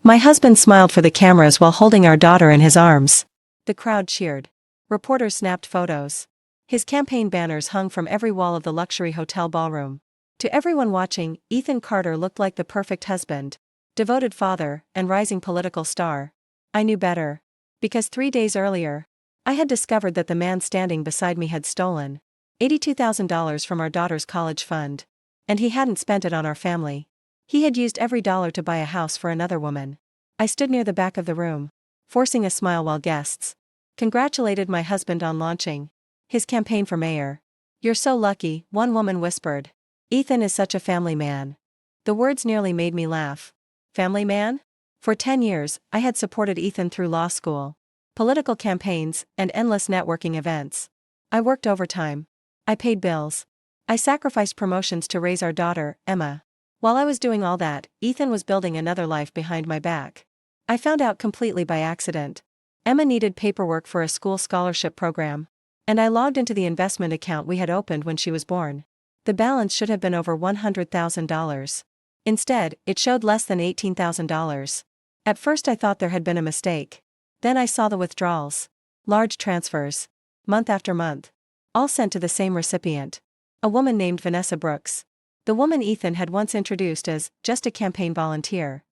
My husband smiled for the cameras while holding our daughter in his arms. The crowd cheered. Reporters snapped photos. His campaign banners hung from every wall of the luxury hotel ballroom. To everyone watching, Ethan Carter looked like the perfect husband, devoted father, and rising political star. I knew better. Because 3 days earlier, I had discovered that the man standing beside me had stolen $82,000 from our daughter's college fund. And he hadn't spent it on our family. He had used every dollar to buy a house for another woman. I stood near the back of the room, forcing a smile while guests congratulated my husband on launching his campaign for mayor. "You're so lucky," one woman whispered. "Ethan is such a family man." The words nearly made me laugh. Family man? For 10 years, I had supported Ethan through law school, political campaigns, and endless networking events. I worked overtime. I paid bills. I sacrificed promotions to raise our daughter, Emma. While I was doing all that, Ethan was building another life behind my back. I found out completely by accident. Emma needed paperwork for a school scholarship program, and I logged into the investment account we had opened when she was born. The balance should have been over $100,000. Instead, it showed less than $18,000. At first I thought there had been a mistake. Then I saw the withdrawals. Large transfers. Month after month. All sent to the same recipient. A woman named Vanessa Brooks. The woman Ethan had once introduced as just a campaign volunteer.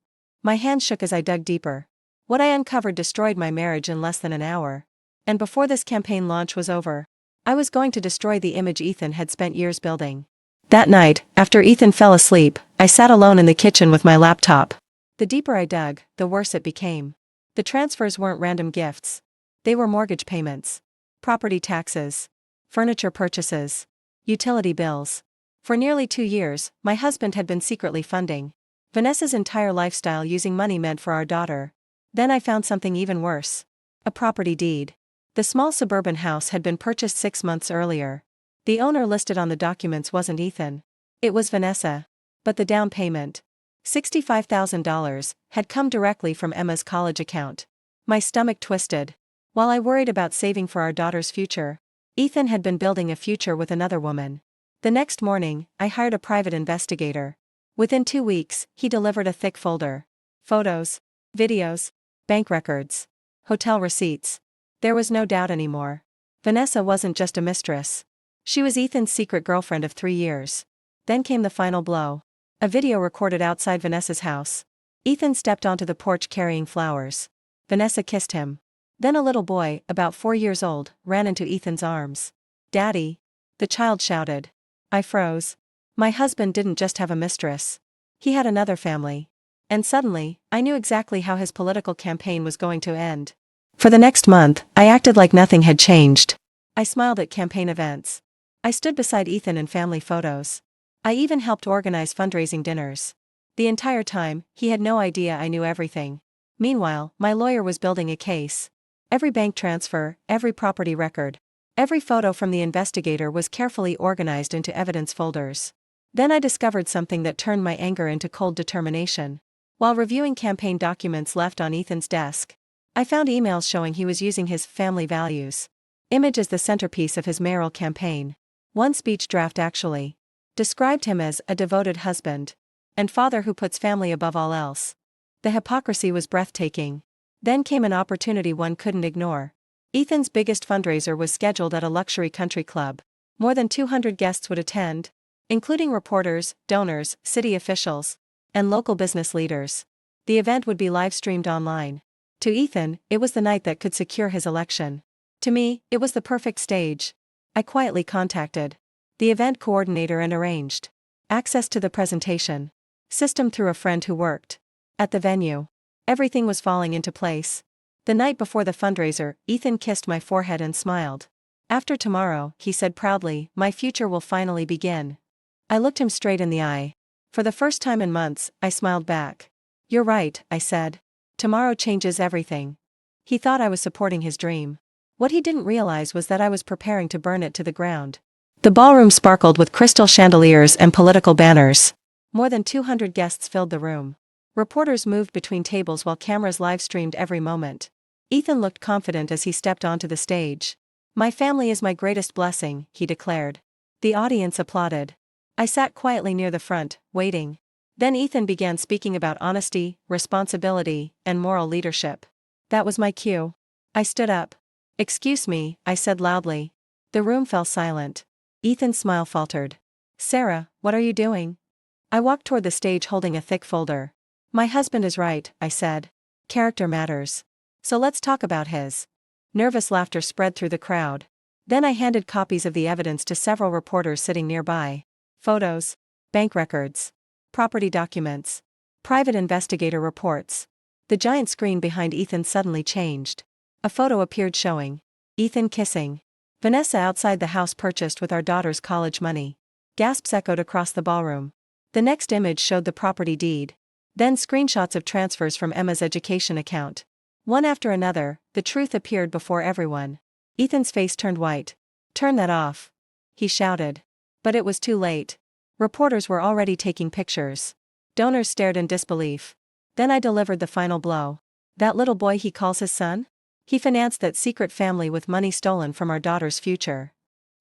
My hands shook as I dug deeper. What I uncovered destroyed my marriage in less than an hour. And before this campaign launch was over, I was going to destroy the image Ethan had spent years building. That night, after Ethan fell asleep, I sat alone in the kitchen with my laptop. The deeper I dug, the worse it became. The transfers weren't random gifts. They were mortgage payments, property taxes, furniture purchases, utility bills. For nearly 2 years, my husband had been secretly funding Vanessa's entire lifestyle using money meant for our daughter. Then I found something even worse. A property deed. The small suburban house had been purchased 6 months earlier. The owner listed on the documents wasn't Ethan. It was Vanessa. But the down payment, $65,000, had come directly from Emma's college account. My stomach twisted. While I worried about saving for our daughter's future, Ethan had been building a future with another woman. The next morning, I hired a private investigator. Within 2 weeks, he delivered a thick folder. Photos, videos, bank records, hotel receipts. There was no doubt anymore. Vanessa wasn't just a mistress. She was Ethan's secret girlfriend of 3 years. Then came the final blow. A video recorded outside Vanessa's house. Ethan stepped onto the porch carrying flowers. Vanessa kissed him. Then a little boy, about 4 years old, ran into Ethan's arms. "Daddy!" the child shouted. I froze. My husband didn't just have a mistress. He had another family. And suddenly, I knew exactly how his political campaign was going to end. For the next month, I acted like nothing had changed. I smiled at campaign events. I stood beside Ethan in family photos. I even helped organize fundraising dinners. The entire time, he had no idea I knew everything. Meanwhile, my lawyer was building a case. Every bank transfer, every property record, every photo from the investigator was carefully organized into evidence folders. Then I discovered something that turned my anger into cold determination. While reviewing campaign documents left on Ethan's desk, I found emails showing he was using his family values image as the centerpiece of his mayoral campaign. One speech draft actually described him as a devoted husband and father who puts family above all else. The hypocrisy was breathtaking. Then came an opportunity one couldn't ignore. Ethan's biggest fundraiser was scheduled at a luxury country club. More than 200 guests would attend, including reporters, donors, city officials, and local business leaders. The event would be live-streamed online. To Ethan, it was the night that could secure his election. To me, it was the perfect stage. I quietly contacted the event coordinator and arranged access to the presentation system through a friend who worked at the venue. Everything was falling into place. The night before the fundraiser, Ethan kissed my forehead and smiled. "After tomorrow," he said proudly, "my future will finally begin." I looked him straight in the eye. For the first time in months, I smiled back. "You're right," I said. "Tomorrow changes everything." He thought I was supporting his dream. What he didn't realize was that I was preparing to burn it to the ground. The ballroom sparkled with crystal chandeliers and political banners. More than 200 guests filled the room. Reporters moved between tables while cameras live-streamed every moment. Ethan looked confident as he stepped onto the stage. "My family is my greatest blessing," he declared. The audience applauded. I sat quietly near the front, waiting. Then Ethan began speaking about honesty, responsibility, and moral leadership. That was my cue. I stood up. "Excuse me," I said loudly. The room fell silent. Ethan's smile faltered. "Sarah, what are you doing?" I walked toward the stage holding a thick folder. "My husband is right," I said. "Character matters. So let's talk about his." Nervous laughter spread through the crowd. Then I handed copies of the evidence to several reporters sitting nearby. Photos, bank records, property documents, private investigator reports. The giant screen behind Ethan suddenly changed. A photo appeared showing Ethan kissing Vanessa outside the house purchased with our daughter's college money. Gasps echoed across the ballroom. The next image showed the property deed. Then screenshots of transfers from Emma's education account. One after another, the truth appeared before everyone. Ethan's face turned white. "Turn that off," he shouted. But it was too late. Reporters were already taking pictures. Donors stared in disbelief. Then I delivered the final blow. "That little boy he calls his son? He financed that secret family with money stolen from our daughter's future."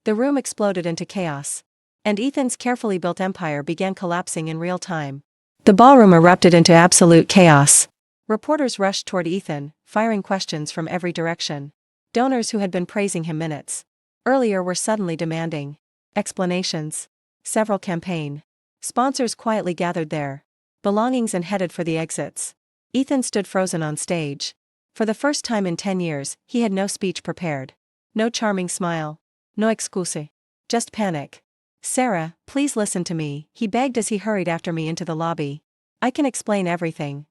The room exploded into chaos. And Ethan's carefully built empire began collapsing in real time. The ballroom erupted into absolute chaos. Reporters rushed toward Ethan, firing questions from every direction. Donors who had been praising him minutes earlier were suddenly demanding explanations. Several campaign sponsors quietly gathered their belongings and headed for the exits. Ethan stood frozen on stage. For the first time in 10 years, he had no speech prepared. No charming smile. No excuse. Just panic. "Sarah, please listen to me," he begged as he hurried after me into the lobby. "I can explain everything."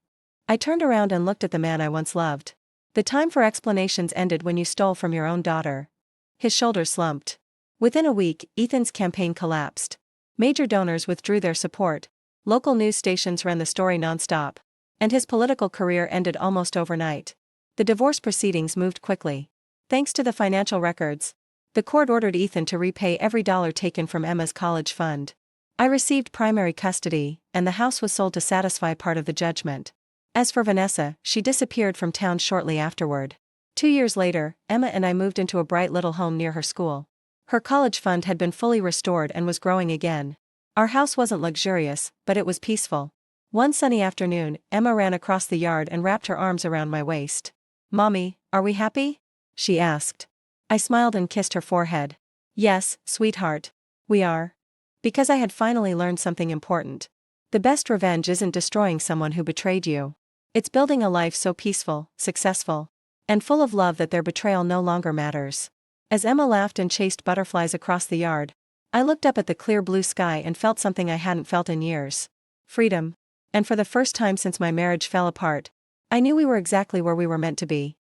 I turned around and looked at the man I once loved. "The time for explanations ended when you stole from your own daughter." His shoulders slumped. Within a week, Ethan's campaign collapsed. Major donors withdrew their support. Local news stations ran the story nonstop. And his political career ended almost overnight. The divorce proceedings moved quickly. Thanks to the financial records, the court ordered Ethan to repay every dollar taken from Emma's college fund. I received primary custody, and the house was sold to satisfy part of the judgment. As for Vanessa, she disappeared from town shortly afterward. 2 years later, Emma and I moved into a bright little home near her school. Her college fund had been fully restored and was growing again. Our house wasn't luxurious, but it was peaceful. One sunny afternoon, Emma ran across the yard and wrapped her arms around my waist. "Mommy, are we happy?" she asked. I smiled and kissed her forehead. "Yes, sweetheart. We are." Because I had finally learned something important. The best revenge isn't destroying someone who betrayed you. It's building a life so peaceful, successful, and full of love that their betrayal no longer matters. As Emma laughed and chased butterflies across the yard, I looked up at the clear blue sky and felt something I hadn't felt in years. Freedom. And for the first time since my marriage fell apart, I knew we were exactly where we were meant to be.